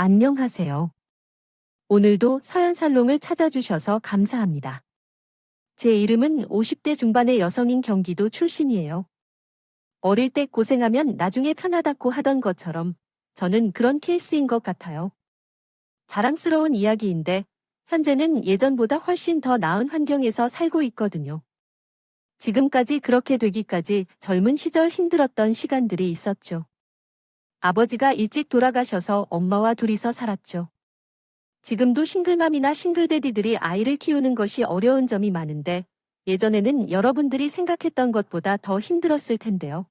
안녕하세요. 오늘도 서연살롱을 찾아주셔서 감사합니다. 제 이름은 50대 중반의 여성인 경기도 출신이에요. 어릴 때 고생하면 나중에 편하다고 하던 것처럼 저는 그런 케이스인 것 같아요. 자랑스러운 이야기인데 현재는 예전보다 훨씬 더 나은 환경에서 살고 있거든요. 지금까지 그렇게 되기까지 젊은 시절 힘들었던 시간들이 있었죠. 아버지가 일찍 돌아가셔서 엄마와 둘이서 살았죠. 지금도 싱글맘이나 싱글데디들이 아이를 키우는 것이 어려운 점이 많은데 예전에는 여러분들이 생각했던 것보다 더 힘들었을 텐데요.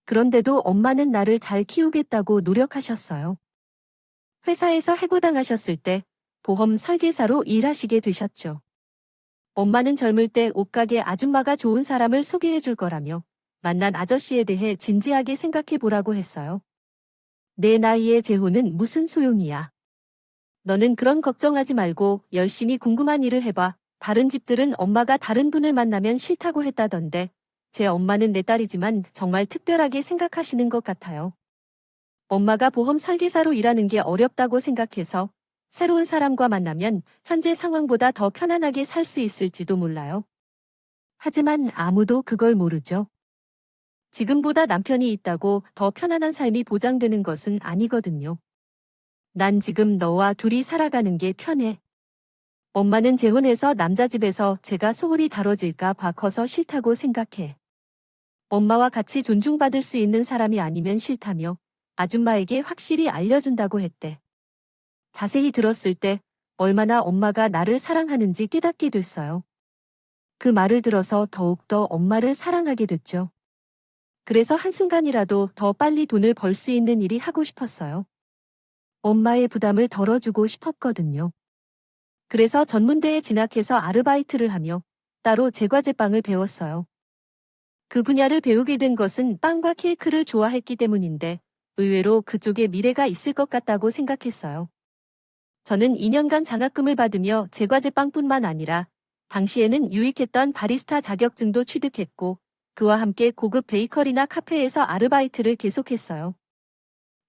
그런데도 엄마는 나를 잘 키우겠다고 노력하셨어요. 회사에서 해고당하셨을 때 보험 설계사로 일하시게 되셨죠. 엄마는 젊을 때 옷가게 아줌마가 좋은 사람을 소개해 줄 거라며 만난 아저씨에 대해 진지하게 생각해 보라고 했어요. 내 나이에 재혼은 무슨 소용이야. 너는 그런 걱정하지 말고 열심히 궁금한 일을 해봐. 다른 집들은 엄마가 다른 분을 만나면 싫다고 했다던데 제 엄마는 내 딸이지만 정말 특별하게 생각하시는 것 같아요. 엄마가 보험 설계사로 일하는 게 어렵다고 생각해서 새로운 사람과 만나면 현재 상황보다 더 편안하게 살 수 있을지도 몰라요. 하지만 아무도 그걸 모르죠. 지금보다 남편이 있다고 더 편안한 삶이 보장되는 것은 아니거든요. 난 지금 너와 둘이 살아가는 게 편해. 엄마는 재혼해서 남자 집에서 제가 소홀히 다뤄질까 봐 커서 싫다고 생각해. 엄마와 같이 존중받을 수 있는 사람이 아니면 싫다며 아줌마에게 확실히 알려준다고 했대. 자세히 들었을 때 얼마나 엄마가 나를 사랑하는지 깨닫게 됐어요. 그 말을 들어서 더욱더 엄마를 사랑하게 됐죠. 그래서 한순간이라도 더 빨리 돈을 벌 수 있는 일이 하고 싶었어요. 엄마의 부담을 덜어주고 싶었거든요. 그래서 전문대에 진학해서 아르바이트를 하며 따로 제과제빵을 배웠어요. 그 분야를 배우게 된 것은 빵과 케이크를 좋아했기 때문인데 의외로 그쪽에 미래가 있을 것 같다고 생각했어요. 저는 2년간 장학금을 받으며 제과제빵뿐만 아니라 당시에는 유익했던 바리스타 자격증도 취득했고 그와 함께 고급 베이커리나 카페에서 아르바이트를 계속했어요.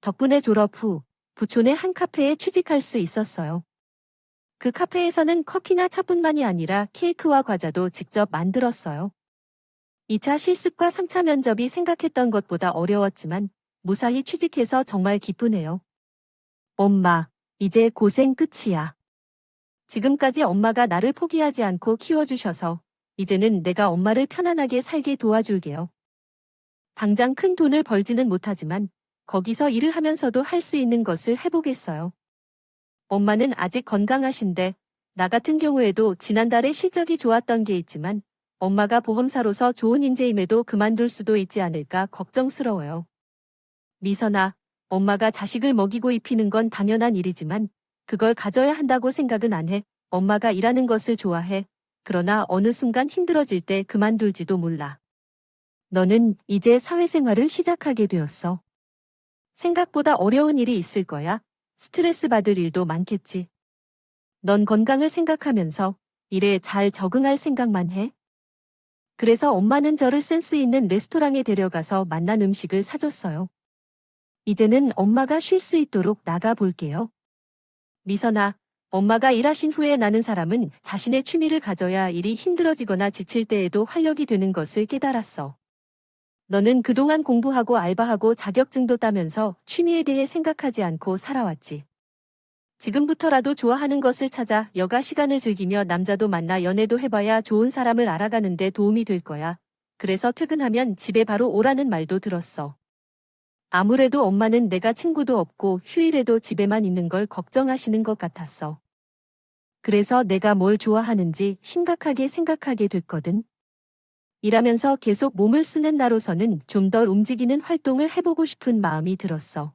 덕분에 졸업 후 부촌의 한 카페에 취직할 수 있었어요. 그 카페에서는 커피나 차뿐만이 아니라 케이크와 과자도 직접 만들었어요. 2차 실습과 3차 면접이 생각했던 것보다 어려웠지만 무사히 취직해서 정말 기쁘네요. 엄마, 이제 고생 끝이야. 지금까지 엄마가 나를 포기하지 않고 키워주셔서 이제는 내가 엄마를 편안하게 살게 도와줄게요. 당장 큰 돈을 벌지는 못하지만 거기서 일을 하면서도 할 수 있는 것을 해보겠어요. 엄마는 아직 건강하신데 나 같은 경우에도 지난달에 실적이 좋았던 게 있지만 엄마가 보험사로서 좋은 인재임에도 그만둘 수도 있지 않을까 걱정스러워요. 미선아, 엄마가 자식을 먹이고 입히는 건 당연한 일이지만 그걸 가져야 한다고 생각은 안 해. 엄마가 일하는 것을 좋아해. 그러나 어느 순간 힘들어질 때 그만둘지도 몰라. 너는 이제 사회생활을 시작하게 되었어. 생각보다 어려운 일이 있을 거야. 스트레스 받을 일도 많겠지. 넌 건강을 생각하면서 일에 잘 적응할 생각만 해. 그래서 엄마는 저를 센스 있는 레스토랑에 데려가서 맛난 음식을 사줬어요. 이제는 엄마가 쉴 수 있도록 나가 볼게요. 미선아, 엄마가 일하신 후에 나는 사람은 자신의 취미를 가져야 일이 힘들어지거나 지칠 때에도 활력이 되는 것을 깨달았어. 너는 그동안 공부하고 알바하고 자격증도 따면서 취미에 대해 생각하지 않고 살아왔지. 지금부터라도 좋아하는 것을 찾아 여가 시간을 즐기며 남자도 만나 연애도 해봐야 좋은 사람을 알아가는 데 도움이 될 거야. 그래서 퇴근하면 집에 바로 오라는 말도 들었어. 아무래도 엄마는 내가 친구도 없고 휴일에도 집에만 있는 걸 걱정하시는 것 같았어. 그래서 내가 뭘 좋아하는지 심각하게 생각하게 됐거든. 일하면서 계속 몸을 쓰는 나로서는 좀 덜 움직이는 활동을 해보고 싶은 마음이 들었어.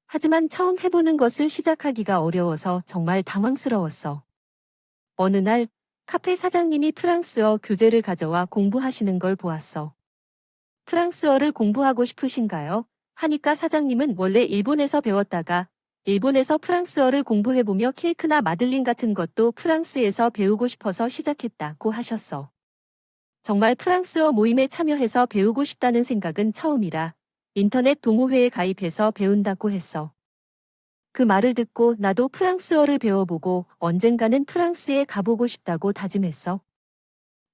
하지만 처음 해보는 것을 시작하기가 어려워서 정말 당황스러웠어. 어느 날 카페 사장님이 프랑스어 교재를 가져와 공부하시는 걸 보았어. 프랑스어를 공부하고 싶으신가요? 하니까 사장님은 원래 일본에서 배웠다가 일본에서 프랑스어를 공부해보며 케이크나 마들린 같은 것도 프랑스에서 배우고 싶어서 시작했다고 하셨어. 정말 프랑스어 모임에 참여해서 배우고 싶다는 생각은 처음이라 인터넷 동호회에 가입해서 배운다고 했어. 그 말을 듣고 나도 프랑스어를 배워보고 언젠가는 프랑스에 가보고 싶다고 다짐했어.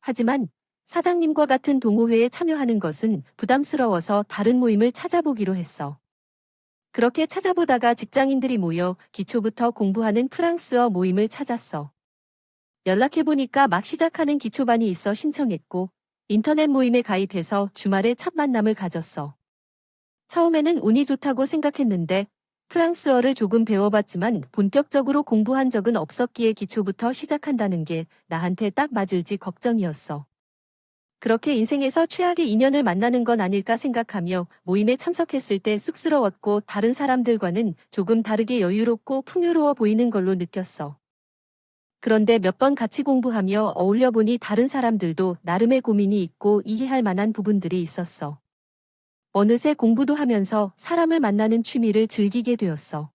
하지만 사장님과 같은 동호회에 참여하는 것은 부담스러워서 다른 모임을 찾아보기로 했어. 그렇게 찾아보다가 직장인들이 모여 기초부터 공부하는 프랑스어 모임을 찾았어. 연락해보니까 막 시작하는 기초반이 있어 신청했고, 인터넷 모임에 가입해서 주말에 첫 만남을 가졌어. 처음에는 운이 좋다고 생각했는데, 프랑스어를 조금 배워봤지만 본격적으로 공부한 적은 없었기에 기초부터 시작한다는 게 나한테 딱 맞을지 걱정이었어. 그렇게 인생에서 최악의 인연을 만나는 건 아닐까 생각하며 모임에 참석했을 때 쑥스러웠고 다른 사람들과는 조금 다르게 여유롭고 풍요로워 보이는 걸로 느꼈어. 그런데 몇 번 같이 공부하며 어울려 보니 다른 사람들도 나름의 고민이 있고 이해할 만한 부분들이 있었어. 어느새 공부도 하면서 사람을 만나는 취미를 즐기게 되었어.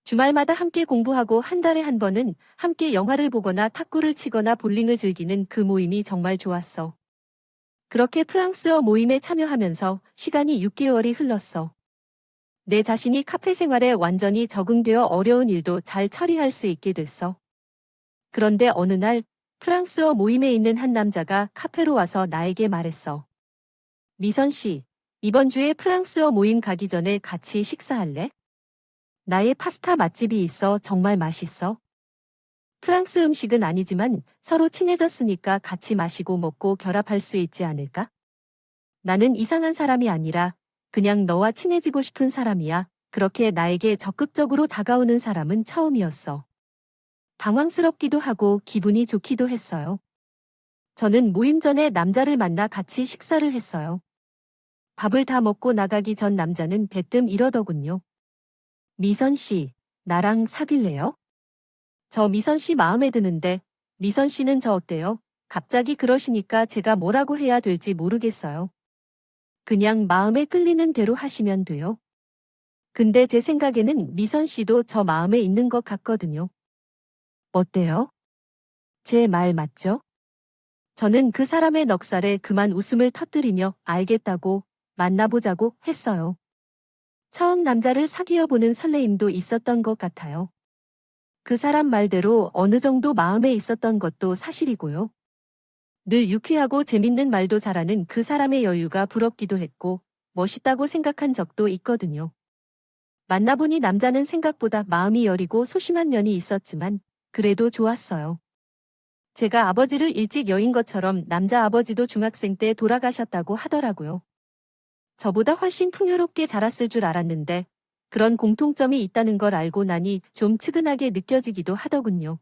주말마다 함께 공부하고 한 달에 한 번은 함께 영화를 보거나 탁구를 치거나 볼링을 즐기는 그 모임이 정말 좋았어. 그렇게 프랑스어 모임에 참여하면서 시간이 6개월이 흘렀어. 내 자신이 카페 생활에 완전히 적응되어 어려운 일도 잘 처리할 수 있게 됐어. 그런데 어느 날 프랑스어 모임에 있는 한 남자가 카페로 와서 나에게 말했어. 미선 씨, 이번 주에 프랑스어 모임 가기 전에 같이 식사할래? 나의 파스타 맛집이 있어 정말 맛있어. 프랑스 음식은 아니지만 서로 친해졌으니까 같이 마시고 먹고 결합할 수 있지 않을까? 나는 이상한 사람이 아니라 그냥 너와 친해지고 싶은 사람이야. 그렇게 나에게 적극적으로 다가오는 사람은 처음이었어. 당황스럽기도 하고 기분이 좋기도 했어요. 저는 모임 전에 남자를 만나 같이 식사를 했어요. 밥을 다 먹고 나가기 전 남자는 대뜸 이러더군요. 미선 씨, 나랑 사귈래요? 저 미선 씨 마음에 드는데, 미선 씨는 저 어때요? 갑자기 그러시니까 제가 뭐라고 해야 될지 모르겠어요. 그냥 마음에 끌리는 대로 하시면 돼요. 근데 제 생각에는 미선 씨도 저 마음에 있는 것 같거든요. 어때요? 제 말 맞죠? 저는 그 사람의 넉살에 그만 웃음을 터뜨리며 알겠다고 만나보자고 했어요. 처음 남자를 사귀어 보는 설레임도 있었던 것 같아요. 그 사람 말대로 어느 정도 마음에 있었던 것도 사실이고요. 늘 유쾌하고 재밌는 말도 잘하는 그 사람의 여유가 부럽기도 했고 멋있다고 생각한 적도 있거든요. 만나보니 남자는 생각보다 마음이 여리고 소심한 면이 있었지만 그래도 좋았어요. 제가 아버지를 일찍 여인 것처럼 남자 아버지도 중학생 때 돌아가셨다고 하더라고요. 저보다 훨씬 풍요롭게 자랐을 줄 알았는데 그런 공통점이 있다는 걸 알고 나니 좀 측은하게 느껴지기도 하더군요.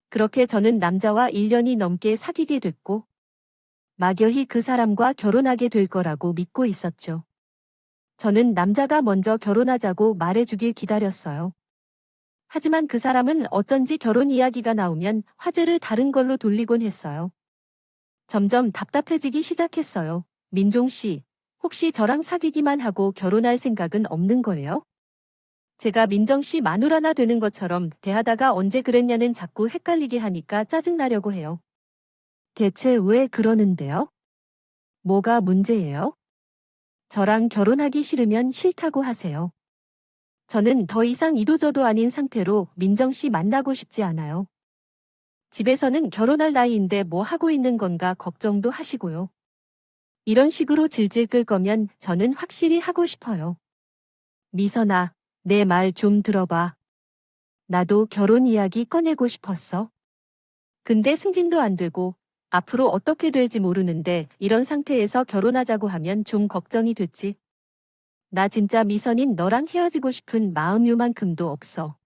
그렇게 저는 남자와 1년이 넘게 사귀게 됐고 막연히 그 사람과 결혼하게 될 거라고 믿고 있었죠. 저는 남자가 먼저 결혼하자고 말해주길 기다렸어요. 하지만 그 사람은 어쩐지 결혼 이야기가 나오면 화제를 다른 걸로 돌리곤 했어요. 점점 답답해지기 시작했어요. 민종 씨, 혹시 저랑 사귀기만 하고 결혼할 생각은 없는 거예요? 제가 민정 씨 마누라나 되는 것처럼 대하다가 언제 그랬냐는 자꾸 헷갈리게 하니까 짜증나려고 해요. 대체 왜 그러는데요? 뭐가 문제예요? 저랑 결혼하기 싫으면 싫다고 하세요. 저는 더 이상 이도저도 아닌 상태로 민정 씨 만나고 싶지 않아요. 집에서는 결혼할 나이인데 뭐 하고 있는 건가 걱정도 하시고요. 이런 식으로 질질 끌 거면 저는 확실히 하고 싶어요. 미선아, 내 말 좀 들어봐. 나도 결혼 이야기 꺼내고 싶었어. 근데 승진도 안 되고 앞으로 어떻게 될지 모르는데 이런 상태에서 결혼하자고 하면 좀 걱정이 됐지. 나 진짜 미선인 너랑 헤어지고 싶은 마음 요만큼도 없어.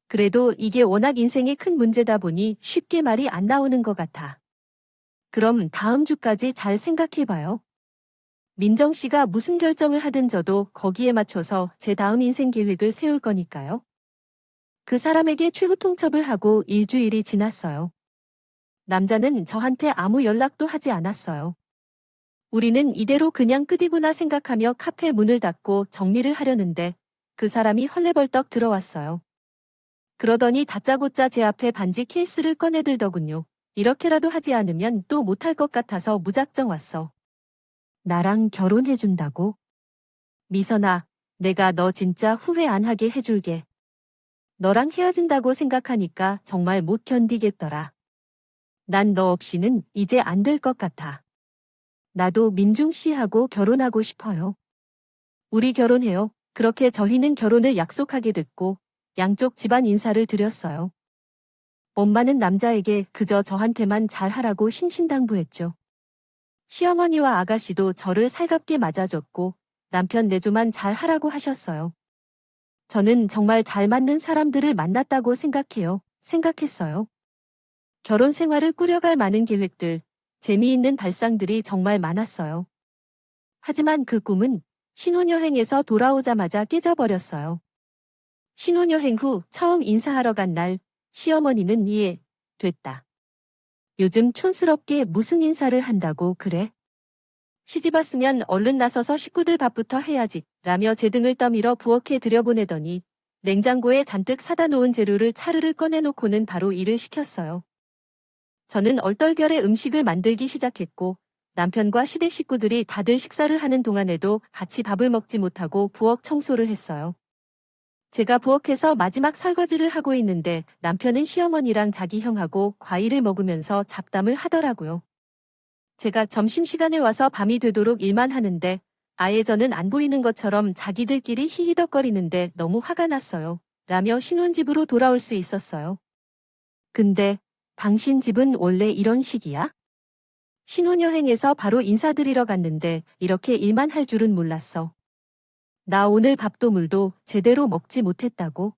그래도 이게 워낙 인생의 큰 문제다 보니 쉽게 말이 안 나오는 것 같아. 그럼 다음 주까지 잘 생각해봐요. 민정 씨가 무슨 결정을 하든 저도 거기에 맞춰서 제 다음 인생 계획을 세울 거니까요. 그 사람에게 최후 통첩을 하고 일주일이 지났어요. 남자는 저한테 아무 연락도 하지 않았어요. 우리는 이대로 그냥 끝이구나 생각하며 카페 문을 닫고 정리를 하려는데 그 사람이 헐레벌떡 들어왔어요. 그러더니 다짜고짜 제 앞에 반지 케이스를 꺼내들더군요. 이렇게라도 하지 않으면 또 못할 것 같아서 무작정 왔어. 나랑 결혼해준다고? 미선아, 내가 너 진짜 후회 안 하게 해줄게. 너랑 헤어진다고 생각하니까 정말 못 견디겠더라. 난 너 없이는 이제 안 될 것 같아. 나도 민중 씨하고 결혼하고 싶어요. 우리 결혼해요. 그렇게 저희는 결혼을 약속하게 됐고 양쪽 집안 인사를 드렸어요. 엄마는 남자에게 그저 저한테만 잘하라고 신신당부했죠. 시어머니와 아가씨도 저를 살갑게 맞아줬고 남편 내조만 잘하라고 하셨어요. 저는 정말 잘 맞는 사람들을 만났다고 생각했어요. 결혼 생활을 꾸려갈 많은 계획들, 재미있는 발상들이 정말 많았어요. 하지만 그 꿈은 신혼여행에서 돌아오자마자 깨져버렸어요. 신혼여행 후 처음 인사하러 간 날, 시어머니는 됐다. 요즘 촌스럽게 무슨 인사를 한다고 그래? 시집 왔으면 얼른 나서서 식구들 밥부터 해야지 라며 제 등을 떠밀어 부엌에 들여보내더니 냉장고에 잔뜩 사다 놓은 재료를 차르르 꺼내놓고는 바로 일을 시켰어요. 저는 얼떨결에 음식을 만들기 시작했고 남편과 시댁 식구들이 다들 식사를 하는 동안에도 같이 밥을 먹지 못하고 부엌 청소를 했어요. 제가 부엌에서 마지막 설거지를 하고 있는데 남편은 시어머니랑 자기 형하고 과일을 먹으면서 잡담을 하더라고요. 제가 점심시간에 와서 밤이 되도록 일만 하는데 아예 저는 안 보이는 것처럼 자기들끼리 히히덕거리는데 너무 화가 났어요. 라며 신혼집으로 돌아올 수 있었어요. 근데 당신 집은 원래 이런 식이야? 신혼여행에서 바로 인사드리러 갔는데 이렇게 일만 할 줄은 몰랐어. 나 오늘 밥도 물도 제대로 먹지 못했다고.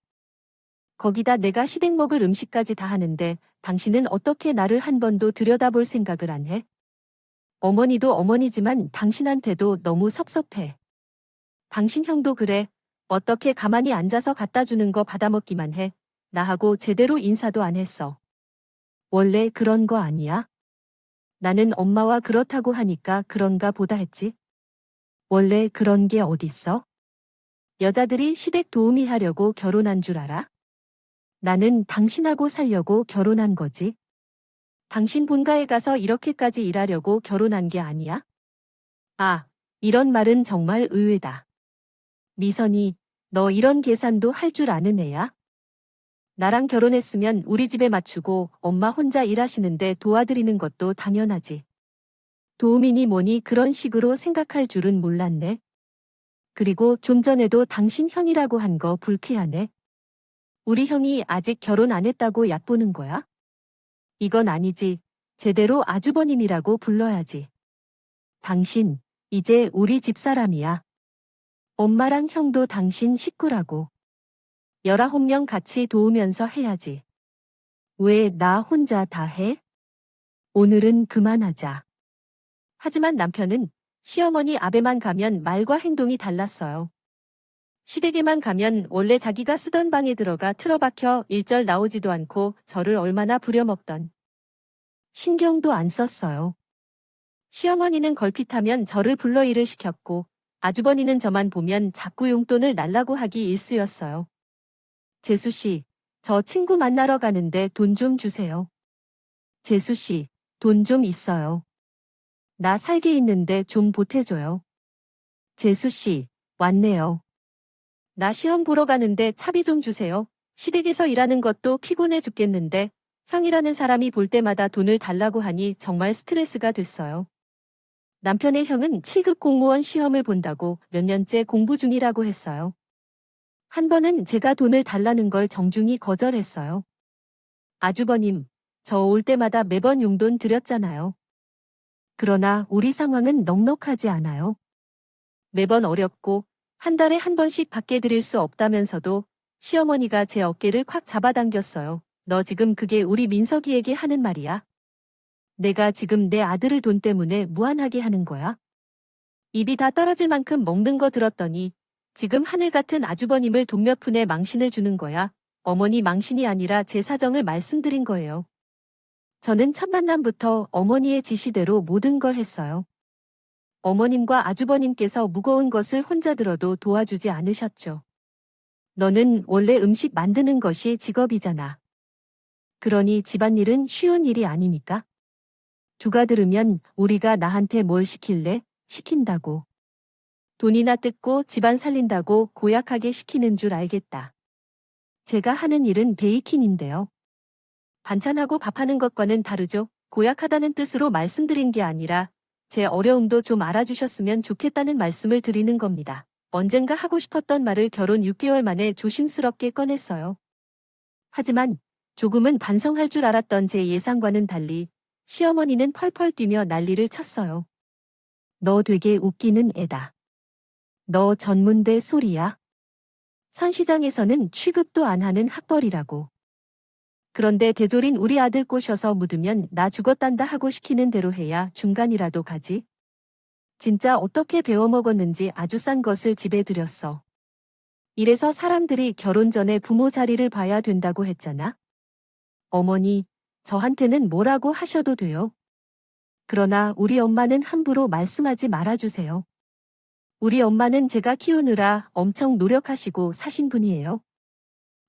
거기다 내가 시댁 먹을 음식까지 다 하는데 당신은 어떻게 나를 한 번도 들여다볼 생각을 안 해? 어머니도 어머니지만 당신한테도 너무 섭섭해. 당신 형도 그래. 어떻게 가만히 앉아서 갖다 주는 거 받아먹기만 해. 나하고 제대로 인사도 안 했어. 원래 그런 거 아니야? 나는 엄마와 그렇다고 하니까 그런가 보다 했지. 원래 그런 게 어딨어? 여자들이 시댁 도우미 하려고 결혼한 줄 알아? 나는 당신하고 살려고 결혼한 거지. 당신 본가에 가서 이렇게까지 일하려고 결혼한 게 아니야? 아, 이런 말은 정말 의외다. 미선이, 너 이런 계산도 할 줄 아는 애야? 나랑 결혼했으면 우리 집에 맞추고 엄마 혼자 일하시는데 도와드리는 것도 당연하지. 도우미니 뭐니 그런 식으로 생각할 줄은 몰랐네. 그리고 좀 전에도 당신 형이라고 한 거 불쾌하네. 우리 형이 아직 결혼 안 했다고 얕보는 거야? 이건 아니지. 제대로 아주버님이라고 불러야지. 당신, 이제 우리 집사람이야. 엄마랑 형도 당신 식구라고. 19명 같이 도우면서 해야지. 왜 나 혼자 다 해? 오늘은 그만하자. 하지만 남편은 시어머니 앞에만 가면 말과 행동이 달랐어요. 시댁에만 가면 원래 자기가 쓰던 방에 들어가 틀어박혀 일절 나오지도 않고 저를 얼마나 부려먹던. 신경도 안 썼어요. 시어머니는 걸핏하면 저를 불러 일을 시켰고 아주버니는 저만 보면 자꾸 용돈을 날라고 하기 일쑤였어요. 재수 씨, 저 친구 만나러 가는데 돈 좀 주세요. 재수 씨, 돈 좀 있어요. 나 살게 있는데 좀 보태줘요. 재수 씨, 왔네요. 나 시험 보러 가는데 차비 좀 주세요. 시댁에서 일하는 것도 피곤해 죽겠는데 형이라는 사람이 볼 때마다 돈을 달라고 하니 정말 스트레스가 됐어요. 남편의 형은 7급 공무원 시험을 본다고 몇 년째 공부 중이라고 했어요. 한 번은 제가 돈을 달라는 걸 정중히 거절했어요. 아주버님, 저 올 때마다 매번 용돈 드렸잖아요. 그러나 우리 상황은 넉넉하지 않아요. 매번 어렵고 한 달에 한 번씩 받게 드릴 수 없다면서도 시어머니가 제 어깨를 콱 잡아당겼어요. 너 지금 그게 우리 민석이에게 하는 말이야? 내가 지금 내 아들을 돈 때문에 무안하게 하는 거야? 입이 다 떨어질 만큼 먹는 거 들었더니 지금 하늘 같은 아주버님을 돈 몇 푼에 망신을 주는 거야. 어머니 망신이 아니라 제 사정을 말씀드린 거예요. 저는 첫 만남부터 어머니의 지시대로 모든 걸 했어요. 어머님과 아주버님께서 무거운 것을 혼자 들어도 도와주지 않으셨죠. 너는 원래 음식 만드는 것이 직업이잖아. 그러니 집안일은 쉬운 일이 아니니까. 누가 들으면 우리가 나한테 뭘 시킬래? 시킨다고. 돈이나 뜯고 집안 살린다고 고약하게 시키는 줄 알겠다. 제가 하는 일은 베이킹인데요. 반찬하고 밥하는 것과는 다르죠. 고약하다는 뜻으로 말씀드린 게 아니라 제 어려움도 좀 알아주셨으면 좋겠다는 말씀을 드리는 겁니다. 언젠가 하고 싶었던 말을 결혼 6개월 만에 조심스럽게 꺼냈어요. 하지만 조금은 반성할 줄 알았던 제 예상과는 달리 시어머니는 펄펄 뛰며 난리를 쳤어요. 너 되게 웃기는 애다. 너 전문대 소리야? 선시장에서는 취급도 안 하는 학벌이라고. 그런데 대졸인 우리 아들 꼬셔서 묻으면 나 죽었단다 하고 시키는 대로 해야 중간이라도 가지. 진짜 어떻게 배워먹었는지 아주 싼 것을 집에 들였어. 이래서 사람들이 결혼 전에 부모 자리를 봐야 된다고 했잖아. 어머니, 저한테는 뭐라고 하셔도 돼요. 그러나 우리 엄마는 함부로 말씀하지 말아주세요. 우리 엄마는 제가 키우느라 엄청 노력하시고 사신 분이에요.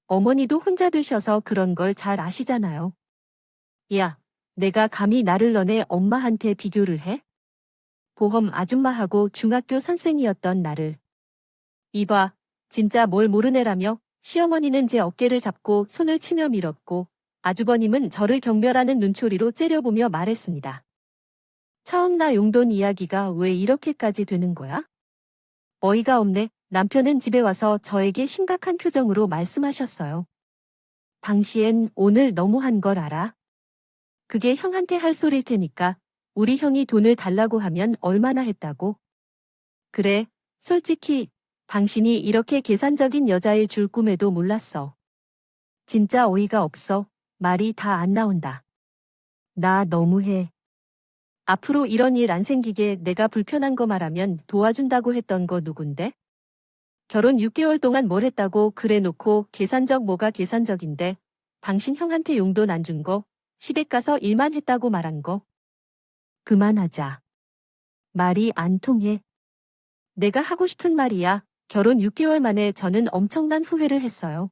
어머니도 혼자 되셔서 그런 걸 잘 아시잖아요. 야, 내가 감히 나를 너네 엄마한테 비교를 해? 보험 아줌마하고 중학교 선생이었던 나를. 이봐, 진짜 뭘 모르네라며 시어머니는 제 어깨를 잡고 손을 치며 밀었고 아주버님은 저를 경멸하는 눈초리로 째려보며 말했습니다. 처음 나 용돈 이야기가 왜 이렇게까지 되는 거야? 어이가 없네. 남편은 집에 와서 저에게 심각한 표정으로 말씀하셨어요. 당시엔 오늘 너무한 걸 알아? 그게 형한테 할 소릴 테니까 우리 형이 돈을 달라고 하면 얼마나 했다고? 그래, 솔직히 당신이 이렇게 계산적인 여자일 줄 꿈에도 몰랐어. 진짜 어이가 없어. 말이 다 안 나온다. 나 너무해. 앞으로 이런 일 안 생기게 내가 불편한 거 말하면 도와준다고 했던 거 누군데? 결혼 6개월 동안 뭘 했다고 그래 놓고 계산적 뭐가 계산적인데 당신 형한테 용돈 안 준 거 시댁 가서 일만 했다고 말한 거. 그만하자. 말이 안 통해. 내가 하고 싶은 말이야. 결혼 6개월 만에 저는 엄청난 후회를 했어요.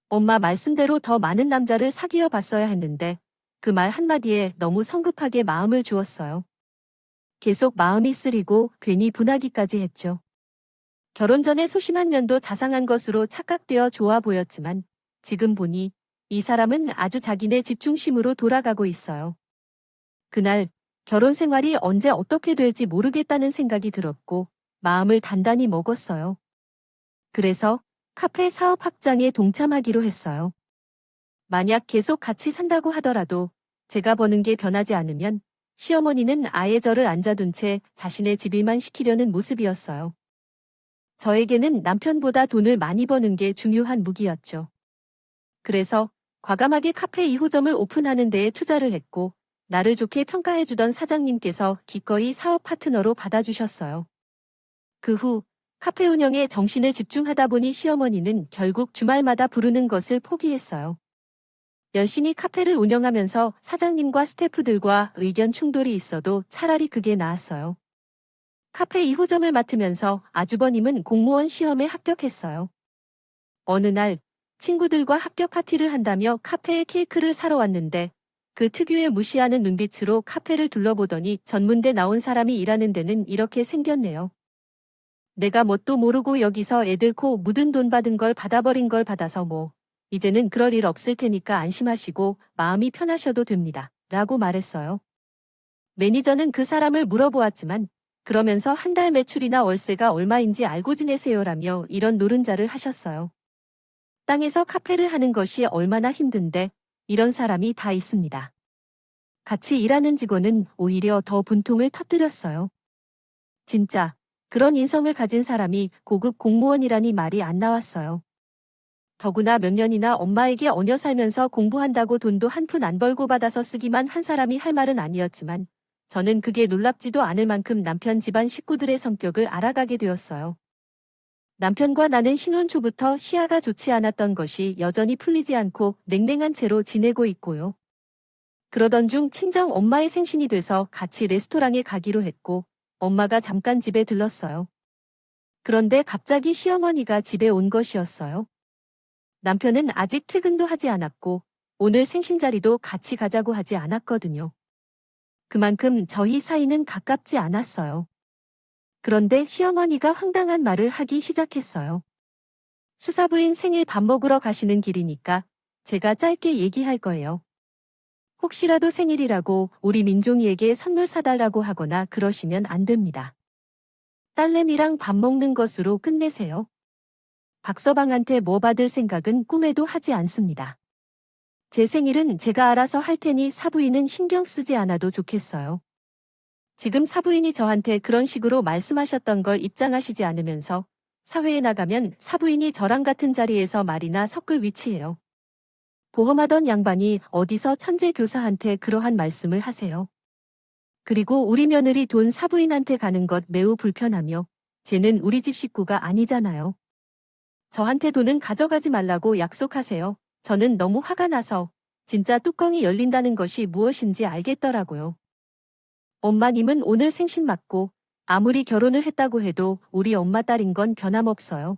엄마 말씀대로 더 많은 남자를 사귀어 봤어야 했는데 그 말 한마디에 너무 성급하게 마음을 주었어요. 계속 마음이 쓰리고 괜히 분하기까지 했죠. 결혼 전에 소심한 면도 자상한 것으로 착각되어 좋아 보였지만 지금 보니 이 사람은 아주 자기네 집중심으로 돌아가고 있어요. 그날 결혼 생활이 언제 어떻게 될지 모르겠다는 생각이 들었고 마음을 단단히 먹었어요. 그래서 카페 사업 확장에 동참하기로 했어요. 만약 계속 같이 산다고 하더라도 제가 버는 게 변하지 않으면 시어머니는 아예 저를 앉아둔 채 자신의 집 일만 시키려는 모습이었어요. 저에게는 남편보다 돈을 많이 버는 게 중요한 무기였죠. 그래서 과감하게 카페 2호점을 오픈하는 데에 투자를 했고 나를 좋게 평가해주던 사장님께서 기꺼이 사업 파트너로 받아주셨어요. 그 후 카페 운영에 정신을 집중하다 보니 시어머니는 결국 주말마다 부르는 것을 포기했어요. 열심히 카페를 운영하면서 사장님과 스태프들과 의견 충돌이 있어도 차라리 그게 나았어요. 카페 2호점을 맡으면서 아주버님은 공무원 시험에 합격했어요. 어느 날 친구들과 합격 파티를 한다며 카페에 케이크를 사러 왔는데 그 특유의 무시하는 눈빛으로 카페를 둘러보더니 전문대 나온 사람이 일하는 데는 이렇게 생겼네요. 내가 뭣도 모르고 여기서 애들 코 묻은 돈 받은 걸 받아버린 걸 받아서 뭐 이제는 그럴 일 없을 테니까 안심하시고 마음이 편하셔도 됩니다. 라고 말했어요. 매니저는 그 사람을 물어보았지만 그러면서 한 달 매출이나 월세가 얼마인지 알고 지내세요라며 이런 노른자를 하셨어요. 땅에서 카페를 하는 것이 얼마나 힘든데 이런 사람이 다 있습니다. 같이 일하는 직원은 오히려 더 분통을 터뜨렸어요. 진짜 그런 인성을 가진 사람이 고급 공무원이라니 말이 안 나왔어요. 더구나 몇 년이나 엄마에게 얹혀 살면서 공부한다고 돈도 한 푼 안 벌고 받아서 쓰기만 한 사람이 할 말은 아니었지만 저는 그게 놀랍지도 않을 만큼 남편 집안 식구들의 성격을 알아가게 되었어요. 남편과 나는 신혼 초부터 시야가 좋지 않았던 것이 여전히 풀리지 않고 냉랭한 채로 지내고 있고요. 그러던 중 친정 엄마의 생신이 돼서 같이 레스토랑에 가기로 했고 엄마가 잠깐 집에 들렀어요. 그런데 갑자기 시어머니가 집에 온 것이었어요. 남편은 아직 퇴근도 하지 않았고 오늘 생신 자리도 같이 가자고 하지 않았거든요. 그만큼 저희 사이는 가깝지 않았어요. 그런데 시어머니가 황당한 말을 하기 시작했어요. 수사부인 생일 밥 먹으러 가시는 길이니까 제가 짧게 얘기할 거예요. 혹시라도 생일이라고 우리 민종이에게 선물 사달라고 하거나 그러시면 안 됩니다. 딸내미랑 밥 먹는 것으로 끝내세요. 박서방한테 뭐 받을 생각은 꿈에도 하지 않습니다. 제 생일은 제가 알아서 할 테니 사부인은 신경 쓰지 않아도 좋겠어요. 지금 사부인이 저한테 그런 식으로 말씀하셨던 걸 입장하시지 않으면서 사회에 나가면 사부인이 저랑 같은 자리에서 말이나 섞을 위치예요. 보험하던 양반이 어디서 천재 교사한테 그러한 말씀을 하세요. 그리고 우리 며느리 돈 사부인한테 가는 것 매우 불편하며 쟤는 우리 집 식구가 아니잖아요. 저한테 돈은 가져가지 말라고 약속하세요. 저는 너무 화가 나서 진짜 뚜껑이 열린다는 것이 무엇인지 알겠더라고요. 엄마님은 오늘 생신 맞고 아무리 결혼을 했다고 해도 우리 엄마 딸인 건 변함없어요.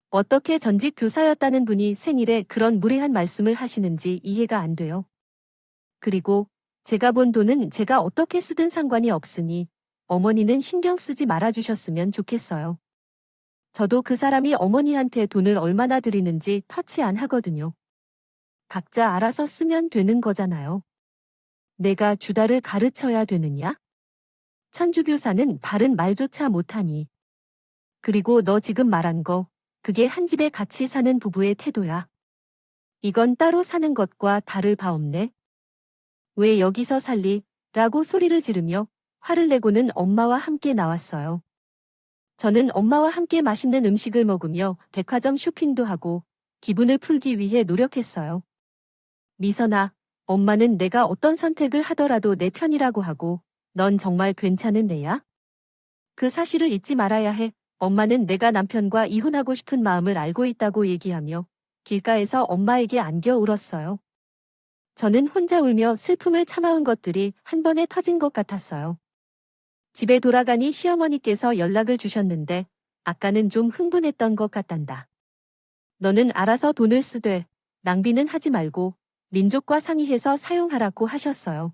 어떻게 전직 교사였다는 분이 생일에 그런 무례한 말씀을 하시는지 이해가 안 돼요. 그리고 제가 본 돈은 제가 어떻게 쓰든 상관이 없으니 어머니는 신경 쓰지 말아주셨으면 좋겠어요. 저도 그 사람이 어머니한테 돈을 얼마나 드리는지 터치 안 하거든요. 각자 알아서 쓰면 되는 거잖아요. 내가 주다를 가르쳐야 되느냐? 천주교사는 바른 말조차 못하니. 그리고 너 지금 말한 거, 그게 한 집에 같이 사는 부부의 태도야. 이건 따로 사는 것과 다를 바 없네. 왜 여기서 살리? 라고 소리를 지르며 화를 내고는 엄마와 함께 나왔어요. 저는 엄마와 함께 맛있는 음식을 먹으며 백화점 쇼핑도 하고 기분을 풀기 위해 노력했어요. 미선아, 엄마는 내가 어떤 선택을 하더라도 내 편이라고 하고 넌 정말 괜찮은 애야? 그 사실을 잊지 말아야 해. 엄마는 내가 남편과 이혼하고 싶은 마음을 알고 있다고 얘기하며 길가에서 엄마에게 안겨 울었어요. 저는 혼자 울며 슬픔을 참아온 것들이 한 번에 터진 것 같았어요. 집에 돌아가니 시어머니께서 연락을 주셨는데 아까는 좀 흥분했던 것 같단다. 너는 알아서 돈을 쓰되 낭비는 하지 말고 민족과 상의해서 사용하라고 하셨어요.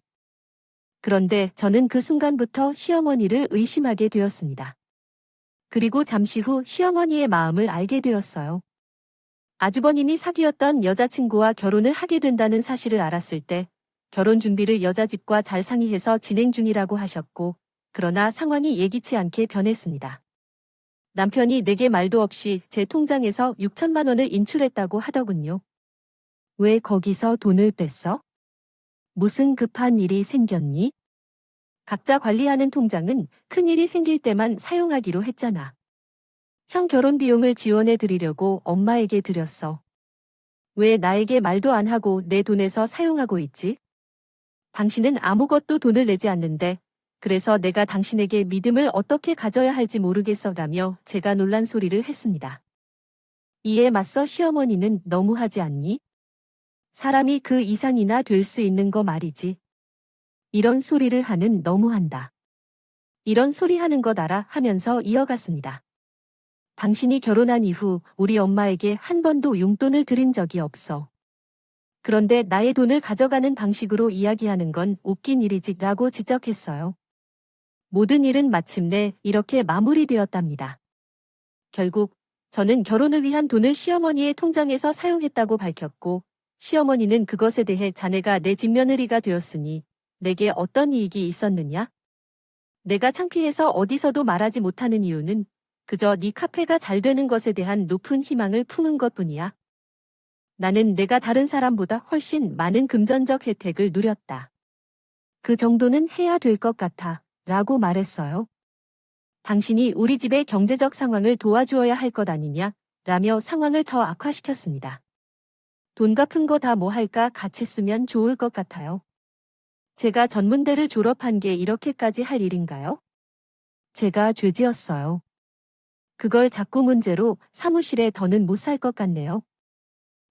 그런데 저는 그 순간부터 시어머니를 의심하게 되었습니다. 그리고 잠시 후 시어머니의 마음을 알게 되었어요. 아주버님이 사귀었던 여자친구와 결혼을 하게 된다는 사실을 알았을 때 결혼 준비를 여자 집과 잘 상의해서 진행 중이라고 하셨고 그러나 상황이 예기치 않게 변했습니다. 남편이 내게 말도 없이 제 통장에서 6천만 원을 인출했다고 하더군요. 왜 거기서 돈을 뺐어? 무슨 급한 일이 생겼니? 각자 관리하는 통장은 큰일이 생길 때만 사용하기로 했잖아. 형 결혼 비용을 지원해 드리려고 엄마에게 드렸어. 왜 나에게 말도 안 하고 내 돈에서 사용하고 있지? 당신은 아무것도 돈을 내지 않는데 그래서 내가 당신에게 믿음을 어떻게 가져야 할지 모르겠어라며 제가 놀란 소리를 했습니다. 이에 맞서 시어머니는 너무하지 않니? 사람이 그 이상이나 될 수 있는 거 말이지. 이런 소리를 하는 너무한다. 이런 소리 하는 것 알아 하면서 이어갔습니다. 당신이 결혼한 이후 우리 엄마에게 한 번도 용돈을 드린 적이 없어. 그런데 나의 돈을 가져가는 방식으로 이야기하는 건 웃긴 일이지 라고 지적했어요. 모든 일은 마침내 이렇게 마무리되었답니다. 결국 저는 결혼을 위한 돈을 시어머니의 통장에서 사용했다고 밝혔고 시어머니는 그것에 대해 자네가 내 집며느리가 되었으니 내게 어떤 이익이 있었느냐? 내가 창피해서 어디서도 말하지 못하는 이유는 그저 네 카페가 잘 되는 것에 대한 높은 희망을 품은 것뿐이야. 나는 내가 다른 사람보다 훨씬 많은 금전적 혜택을 누렸다. 그 정도는 해야 될 것 같아 라고 말했어요. 당신이 우리 집의 경제적 상황을 도와주어야 할 것 아니냐 라며 상황을 더 악화시켰습니다. 돈 갚은 거 다 뭐 할까 같이 쓰면 좋을 것 같아요. 제가 전문대를 졸업한 게 이렇게까지 할 일인가요? 제가 죄지었어요. 그걸 자꾸 문제로 사무실에 더는 못 살 것 같네요.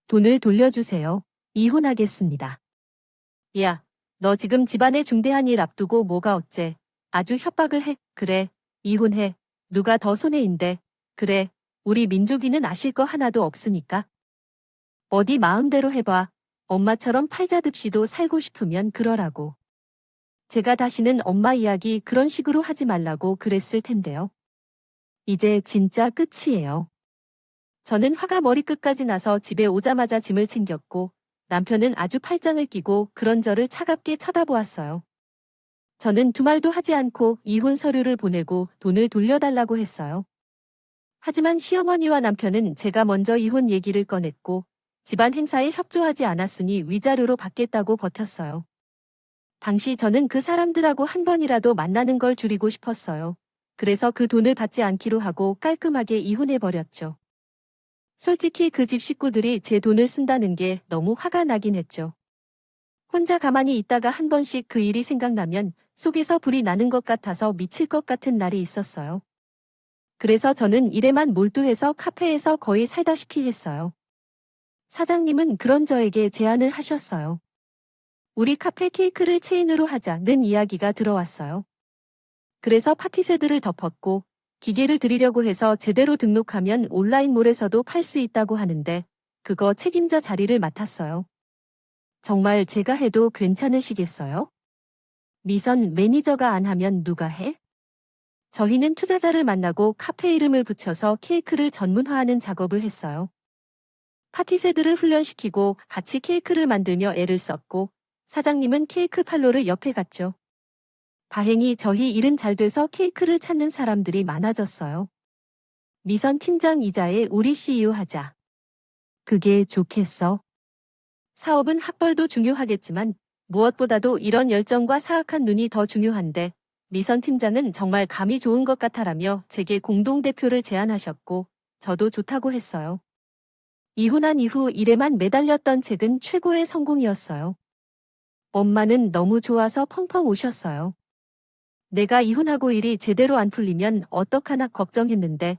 돈을 돌려주세요. 이혼하겠습니다. 야, 너 지금 집안의 중대한 일 앞두고 뭐가 어째? 아주 협박을 해. 그래, 이혼해. 누가 더 손해인데. 그래, 우리 민족이는 아실 거 하나도 없으니까. 어디 마음대로 해봐. 엄마처럼 팔자듭시도 살고 싶으면 그러라고. 제가 다시는 엄마 이야기 그런 식으로 하지 말라고 그랬을 텐데요. 이제 진짜 끝이에요. 저는 화가 머리끝까지 나서 집에 오자마자 짐을 챙겼고 남편은 아주 팔짱을 끼고 그런 저를 차갑게 쳐다보았어요. 저는 두말도 하지 않고 이혼 서류를 보내고 돈을 돌려달라고 했어요. 하지만 시어머니와 남편은 제가 먼저 이혼 얘기를 꺼냈고 집안 행사에 협조하지 않았으니 위자료로 받겠다고 버텼어요. 당시 저는 그 사람들하고 한 번이라도 만나는 걸 줄이고 싶었어요. 그래서 그 돈을 받지 않기로 하고 깔끔하게 이혼해버렸죠. 솔직히 그 집 식구들이 제 돈을 쓴다는 게 너무 화가 나긴 했죠. 혼자 가만히 있다가 한 번씩 그 일이 생각나면 속에서 불이 나는 것 같아서 미칠 것 같은 날이 있었어요. 그래서 저는 일에만 몰두해서 카페에서 거의 살다시피 했어요. 사장님은 그런 저에게 제안을 하셨어요. 우리 카페 케이크를 체인으로 하자는 이야기가 들어왔어요. 그래서 파티세들을 덮었고 기계를 드리려고 해서 제대로 등록하면 온라인몰에서도 팔 수 있다고 하는데 그거 책임자 자리를 맡았어요. 정말 제가 해도 괜찮으시겠어요? 미선 매니저가 안 하면 누가 해? 저희는 투자자를 만나고 카페 이름을 붙여서 케이크를 전문화하는 작업을 했어요. 파티세들을 훈련시키고 같이 케이크를 만들며 애를 썼고 사장님은 케이크 팔로를 옆에 갔죠. 다행히 저희 일은 잘 돼서 케이크를 찾는 사람들이 많아졌어요. 미선 팀장 이자에 우리 CEO 하자. 그게 좋겠어. 사업은 학벌도 중요하겠지만 무엇보다도 이런 열정과 사악한 눈이 더 중요한데 미선 팀장은 정말 감이 좋은 것 같아라며 제게 공동대표를 제안하셨고 저도 좋다고 했어요. 이혼한 이후 일에만 매달렸던 책은 최고의 성공이었어요. 엄마는 너무 좋아서 펑펑 우셨어요. 내가 이혼하고 일이 제대로 안 풀리면 어떡하나 걱정했는데